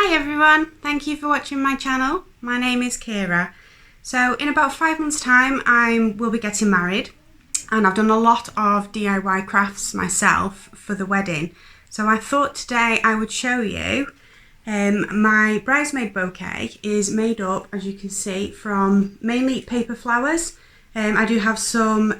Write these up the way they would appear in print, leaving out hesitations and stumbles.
Hi everyone, thank you for watching my channel. My name is Kira. So in about 5 months time I will be getting married, and I've done a lot of DIY crafts myself for the wedding. So I thought today I would show you my bridesmaid bouquet is made up, as you can see, from mainly paper flowers. I do have some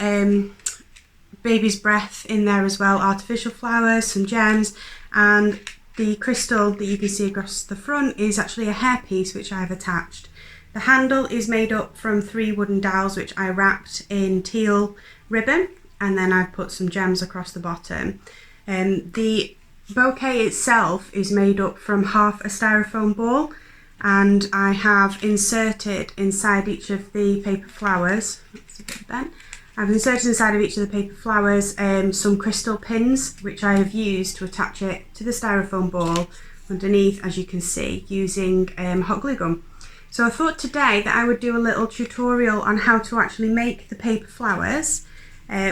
baby's breath in there as well, artificial flowers, some gems, and the crystal that you can see across the front is actually a hairpiece which I've attached. The handle is made up from 3 wooden dowels which I wrapped in teal ribbon, and then I've put some gems across the bottom. The bouquet itself is made up from half a styrofoam ball, and I have inserted inside each of the paper flowers, that's a bit bent. I've inserted inside of each of the paper flowers some crystal pins which I have used to attach it to the styrofoam ball underneath, as you can see, using hot glue gun. So I thought today that I would do a little tutorial on how to actually make the paper flowers,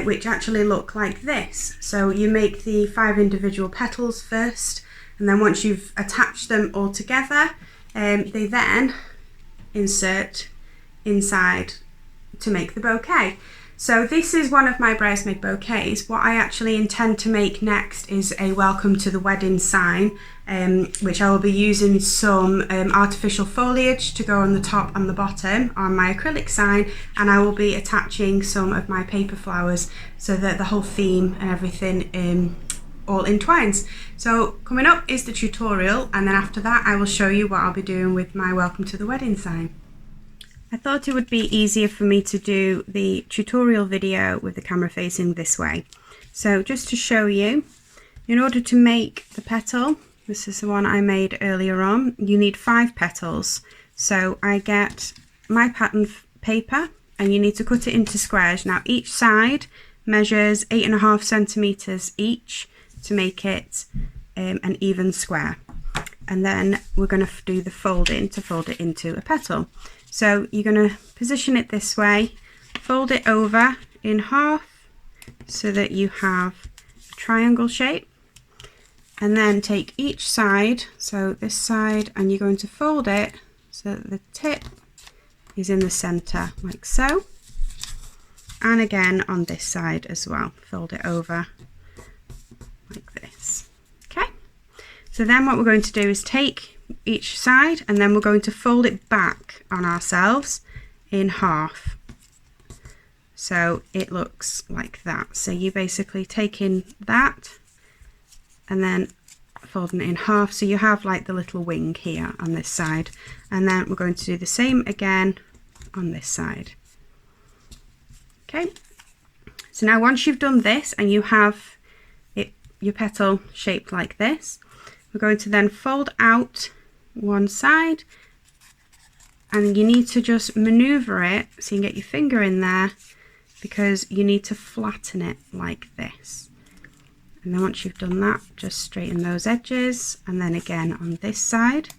which actually look like this. So you make the 5 individual petals first, and then once you've attached them all together, they then insert inside to make the bouquet. So this is one of my bridesmaid bouquets. What I actually intend to make next is a welcome to the wedding sign, which I will be using some artificial foliage to go on the top and the bottom on my acrylic sign, and I will be attaching some of my paper flowers so that the whole theme and everything all entwines. So coming up is the tutorial, and then after that I will show you what I'll be doing with my welcome to the wedding sign. I thought it would be easier for me to do the tutorial video with the camera facing this way. So just to show you, in order to make the petal, this is the one I made earlier on, you need 5 petals. So I get my pattern paper, and you need to cut it into squares. Now each side measures 8.5 centimeters each to make it an even square. And then we're going to do the folding to fold it into a petal. So you're going to position it this way, fold it over in half so that you have a triangle shape, and then take each side, so this side, and you're going to fold it so that the tip is in the center like so, and again on this side as well, fold it over like this. Okay, so then what we're going to do is take each side, and then we're going to fold it back on ourselves in half, so it looks like that. So you basically taking that and then folding it in half, so you have like the little wing here on this side, and then we're going to do the same again on this side. Okay, so now once you've done this and you have it, your petal shaped like this, we're going to then fold out one side, and you need to just maneuver it so you can get your finger in there, because you need to flatten it like this. And then once you've done that, just straighten those edges, and then again on this side.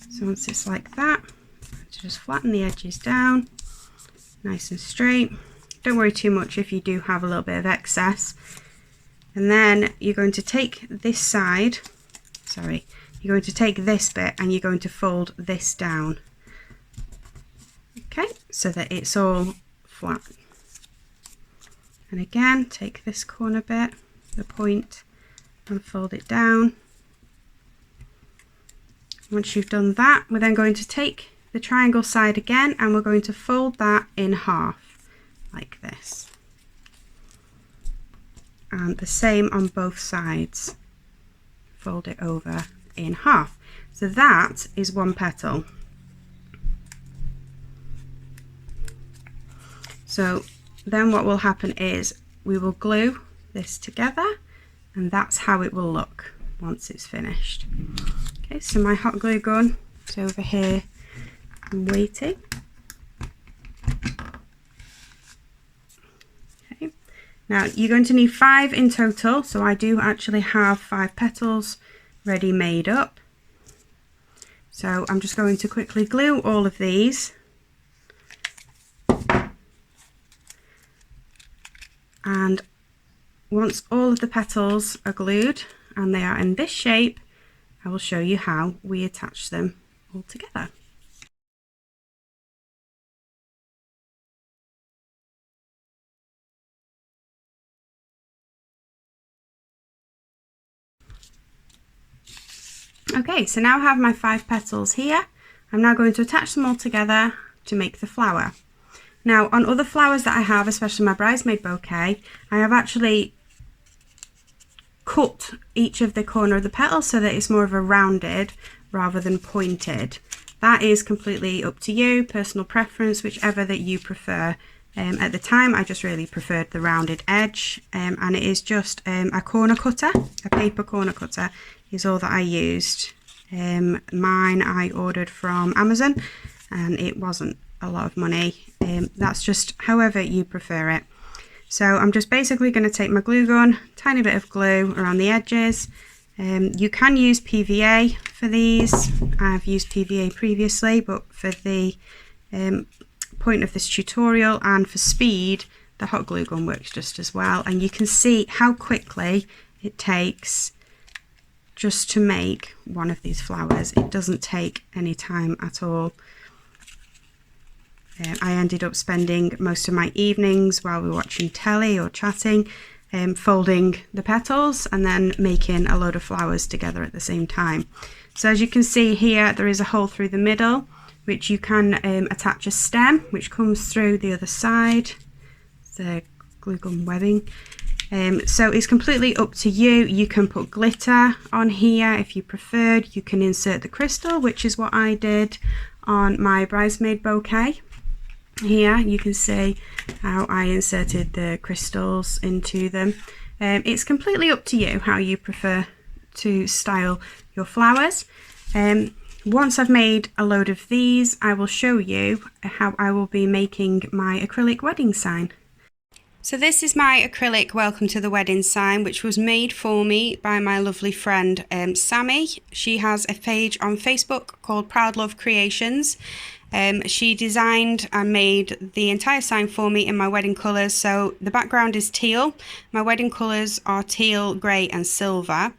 So once it's like that, just flatten the edges down nice and straight. Don't worry too much if you do have a little bit of excess. And then you're going to take this side, you're going to take this bit and you're going to fold this down. Okay, so that it's all flat. And again, take this corner bit, the point, and fold it down. Once you've done that, we're then going to take the triangle side again, and we're going to fold that in half like this, and the same on both sides, fold it over in half. So that is one petal. So then what will happen is we will glue this together, and that's how it will look once it's finished. Okay, so my hot glue gun is over here and waiting. Now you're going to need 5 in total, so I do actually have 5 petals ready made up. So I'm just going to quickly glue all of these, and once all of the petals are glued and they are in this shape, I will show you how we attach them all together. Okay, so now I have my 5 petals here. I'm now going to attach them all together to make the flower. Now, on other flowers that I have, especially my bridesmaid bouquet, I have actually cut each of the corner of the petal so that it's more of a rounded rather than pointed. That is completely up to you, personal preference, whichever that you prefer. At the time I just really preferred the rounded edge, and it is just a corner cutter, a paper corner cutter is all that I used. Mine I ordered from Amazon and it wasn't a lot of money. That's just however you prefer it. So I'm just basically going to take my glue gun, tiny bit of glue around the edges. You can use PVA for these. I've used PVA previously, but for the point of this tutorial and for speed, the hot glue gun works just as well. And you can see how quickly it takes just to make one of these flowers. It doesn't take any time at all. I ended up spending most of my evenings while we were watching telly or chatting, folding the petals and then making a load of flowers together at the same time. So as you can see here, there is a hole through the middle, which you can attach a stem, which comes through the other side, the glue gun webbing. So it's completely up to you. You can put glitter on here if you preferred. You can insert the crystal, which is what I did on my bridesmaid bouquet. Here you can see how I inserted the crystals into them. It's completely up to you how you prefer to style your flowers. Once I've made a load of these, I will show you how I will be making my acrylic wedding sign. So this is my acrylic welcome to the wedding sign, which was made for me by my lovely friend Sammy. She has a page on Facebook called Proud Love Creations. She designed and made the entire sign for me in my wedding colours. So the background is teal. My wedding colours are teal, grey and silver.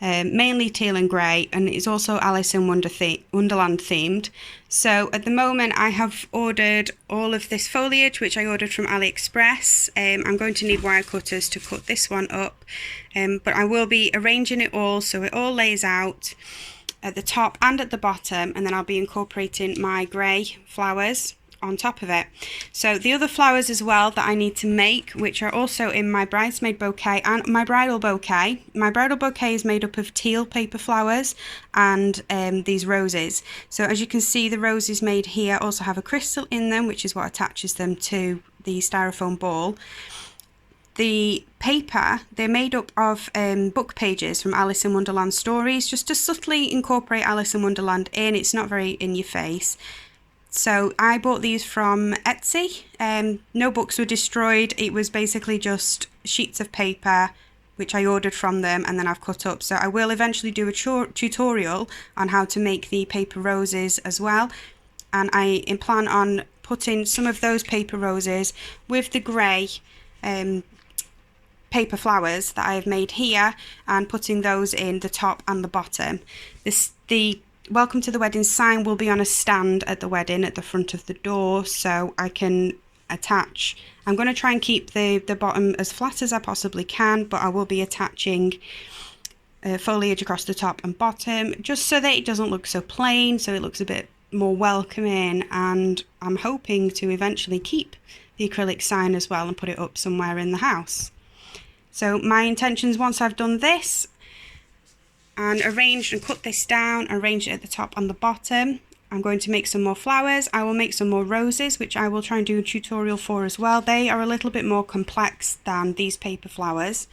Mainly teal and grey, and it's also Alice in Wonderland themed. So at the moment I have ordered all of this foliage, which I ordered from AliExpress. I'm going to need wire cutters to cut this one up, but I will be arranging it all so it all lays out at the top and at the bottom, and then I'll be incorporating my grey flowers on top of it. So the other flowers as well that I need to make, which are also in my bridesmaid bouquet and my bridal bouquet. My bridal bouquet is made up of teal paper flowers and these roses. So as you can see, the roses made here also have a crystal in them, which is what attaches them to the styrofoam ball. The paper, they're made up of book pages from Alice in Wonderland stories, just to subtly incorporate Alice in Wonderland in. It's not very in your face. So I bought these from Etsy. No books were destroyed. It was basically just sheets of paper which I ordered from them and then I've cut up. So I will eventually do a tutorial on how to make the paper roses as well. And I plan on putting some of those paper roses with the grey paper flowers that I have made here and putting those in the top and the bottom. The welcome to the wedding sign will be on a stand at the wedding at the front of the door, so I can attach. I'm going to try and keep the bottom as flat as I possibly can, but I will be attaching foliage across the top and bottom just so that it doesn't look so plain, so it looks a bit more welcoming. And I'm hoping to eventually keep the acrylic sign as well and put it up somewhere in the house. So my intentions, once I've done this and arranged and cut this down, arrange it at the top and the bottom, I'm going to make some more flowers. I will make some more roses, which I will try and do a tutorial for as well. They are a little bit more complex than these paper flowers.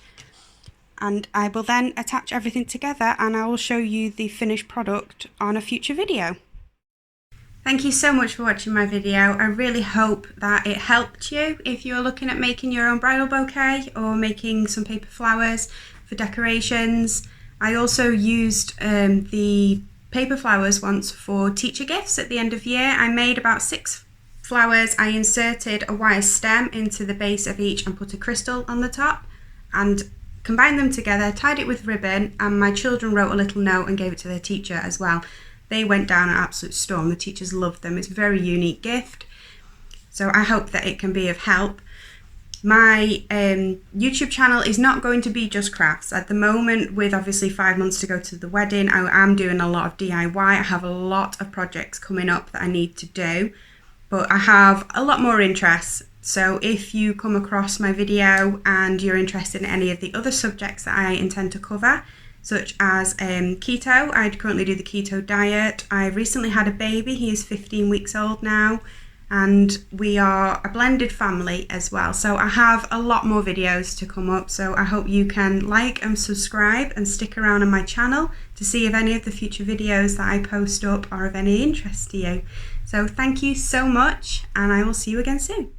And I will then attach everything together and I will show you the finished product on a future video. Thank you so much for watching my video. I really hope that it helped you if you're looking at making your own bridal bouquet or making some paper flowers for decorations. I also used the paper flowers once for teacher gifts at the end of year. I made about 6 flowers. I inserted a wire stem into the base of each and put a crystal on the top. and combined them together, tied it with ribbon, and my children wrote a little note and gave it to their teacher as well. They went down an absolute storm. The teachers loved them. It's a very unique gift. So I hope that it can be of help. My YouTube channel is not going to be just crafts. At the moment, with obviously 5 months to go to the wedding, I am doing a lot of DIY. I have a lot of projects coming up that I need to do, but I have a lot more interests. So if you come across my video and you're interested in any of the other subjects that I intend to cover, such as keto, I currently do the keto diet. I recently had a baby. He is 15 weeks old now. And we are a blended family as well. So I have a lot more videos to come up. So I hope you can like and subscribe and stick around on my channel to see if any of the future videos that I post up are of any interest to you. So thank you so much, and I will see you again soon.